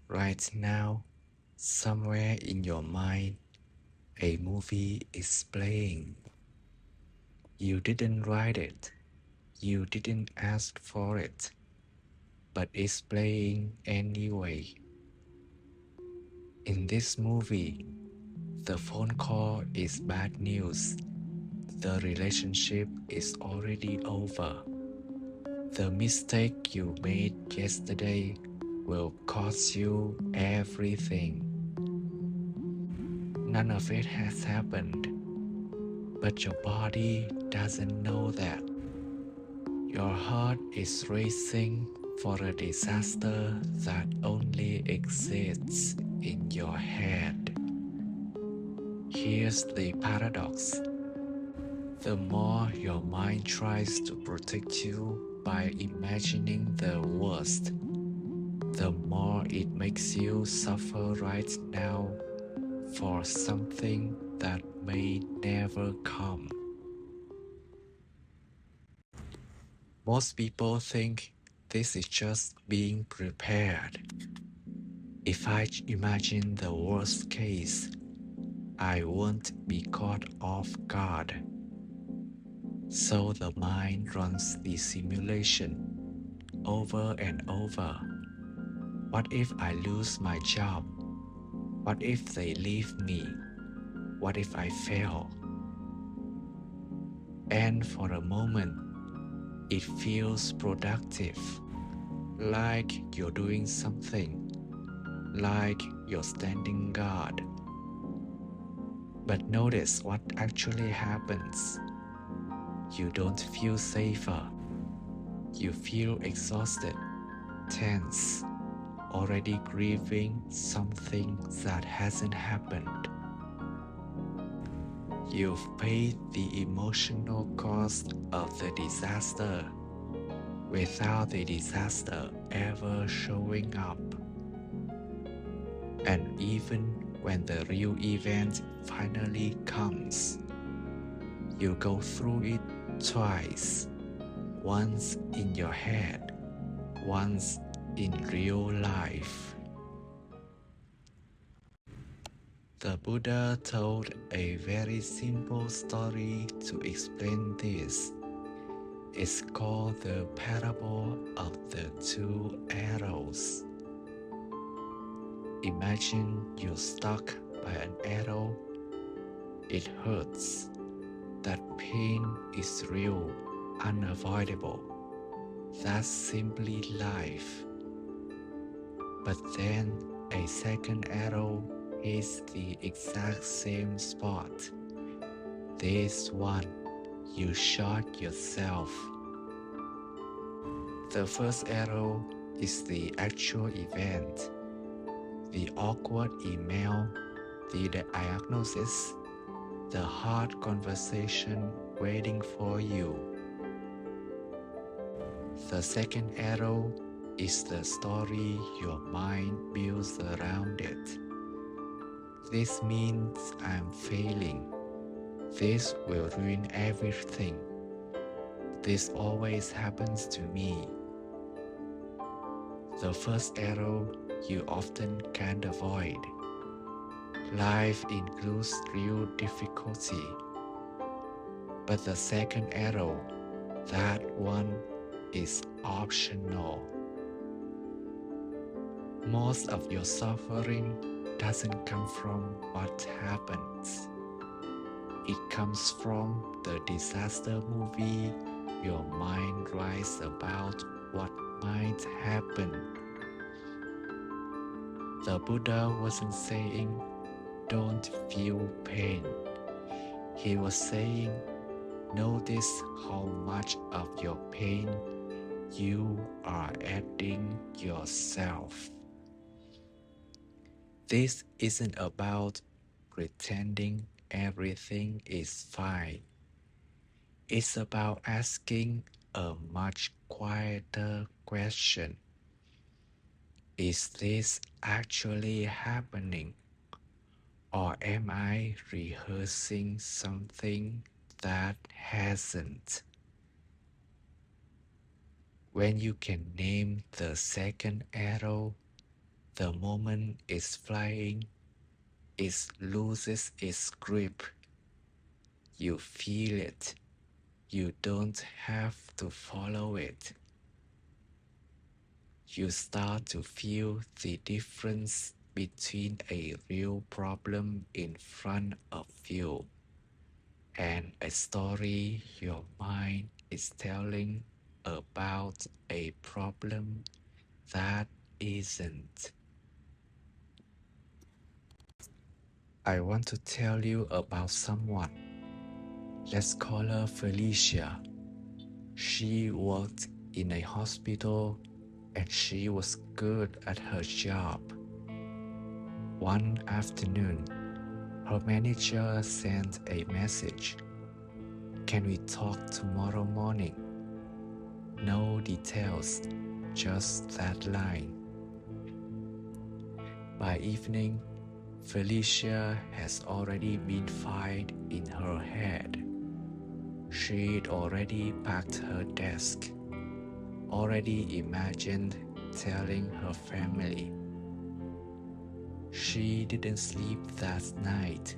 Right now, somewhere in your mind, a movie is playing. You didn't write it, you didn't ask for it, but it's playing anyway. In this movie, the phone call is bad news. The relationship is already over. The mistake you made yesterday will cost you everything. None of it has happened, but your body doesn't know that. Your heart is racing for a disaster that only exists in your head. Here's the paradox. The more your mind tries to protect you by imagining the worst, the more it makes you suffer right now for something that may never come. Most people think this is just being prepared. If I imagine the worst case, I won't be caught off guard. So the mind runs the simulation over and over. What if I lose my job? What if they leave me? What if I fail? And for a moment, it feels productive, like you're doing something, like you're standing guard. But notice what actually happens. You don't feel safer. You feel exhausted, tense, already grieving something that hasn't happened. You've paid the emotional cost of the disaster without the disaster ever showing up. And even when the real event finally comes, you go through it twice, once in your head, once in real life. The Buddha told a very simple story to explain this. It's called the parable of the two arrows. Imagine you're stuck by an arrow. It hurts. That pain is real, unavoidable. That's simply life. But then a second arrow hits the exact same spot. This one, you shot yourself. The first arrow is the actual event, the awkward email, the diagnosis, the hard conversation waiting for you. The second arrow is the story your mind builds around it. This means I'm failing. This will ruin everything. This always happens to me. The first arrow you often can't avoid. Life includes real difficulty. But the second arrow, that one is optional. Most of your suffering doesn't come from what happens. It comes from the disaster movie your mind writes about what might happen. The Buddha wasn't saying, don't feel pain. He was saying, notice how much of your pain you are adding yourself. This isn't about pretending everything is fine. It's about asking a much quieter question. Is this actually happening? Or am I rehearsing something that hasn't? When you can name the second arrow, the moment is flying, it loses its grip. You feel it. You don't have to follow it. You start to feel the difference between a real problem in front of you and a story your mind is telling about a problem that isn't. I want to tell you about someone. Let's call her Felicia. She worked in a hospital and she was good at her job. One afternoon, her manager sent a message. Can we talk tomorrow morning? No details, just that line. By evening, Felicia has already been fired in her head. She'd already packed her desk, already imagined telling her family. She didn't sleep that night.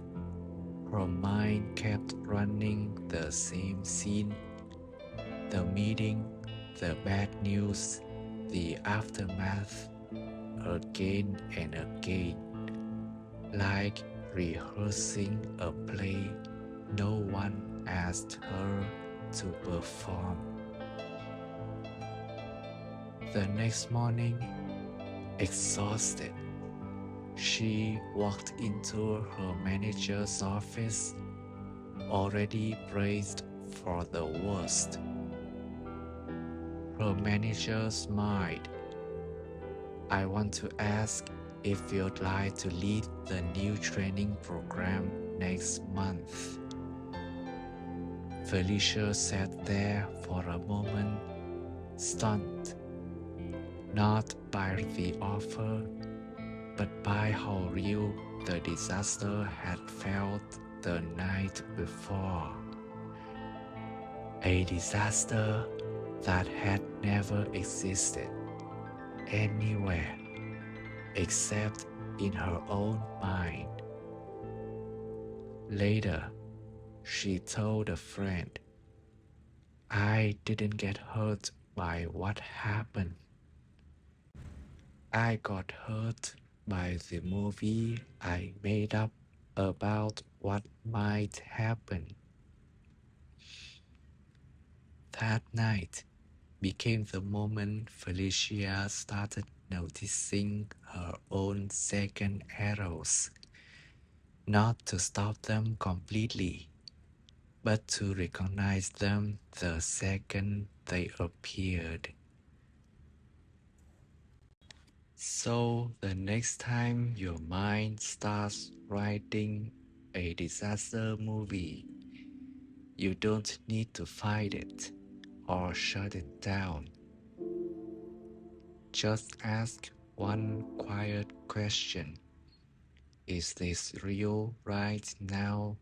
Her mind kept running the same scene, the meeting, the bad news, the aftermath, again and again, like rehearsing a play no one asked her to perform. The next morning, exhausted, she walked into her manager's office, already braced for the worst. Her manager smiled. I want to ask if you'd like to lead the new training program next month. Felicia sat there for a moment, stunned, not by the offer, but by how real the disaster had felt the night before. A disaster that had never existed anywhere except in her own mind. Later, she told a friend, I didn't get hurt by what happened. I got hurt by the movie I made up about what might happen. That night became the moment Felicia started noticing her own second arrows, not to stop them completely, but to recognize them the second they appeared. So the next time your mind starts writing a disaster movie, you don't need to fight it or shut it down. Just ask one quiet question. Is this real right now,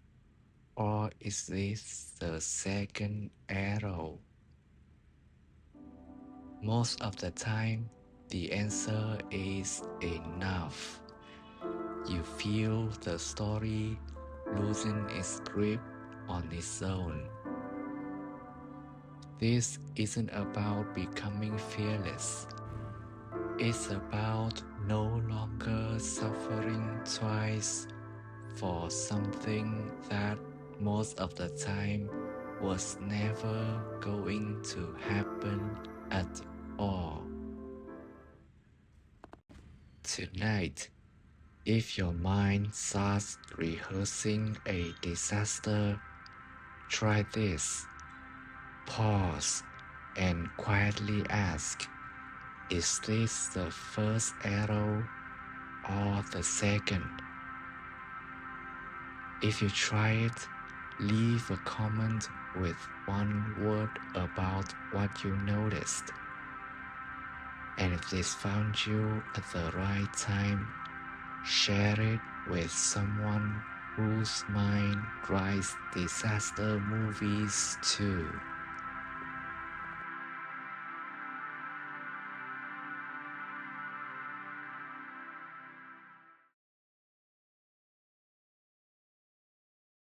or is this the second arrow? Most of the time, the answer is enough. You feel the story losing its grip on its own. This isn't about becoming fearless. It's about no longer suffering twice for something that most of the time was never going to happen at all. Tonight, if your mind starts rehearsing a disaster, try this. Pause and quietly ask, is this the first arrow or the second? If you try it, leave a comment with one word about what you noticed. And if this found you at the right time, share it with someone whose mind writes disaster movies too.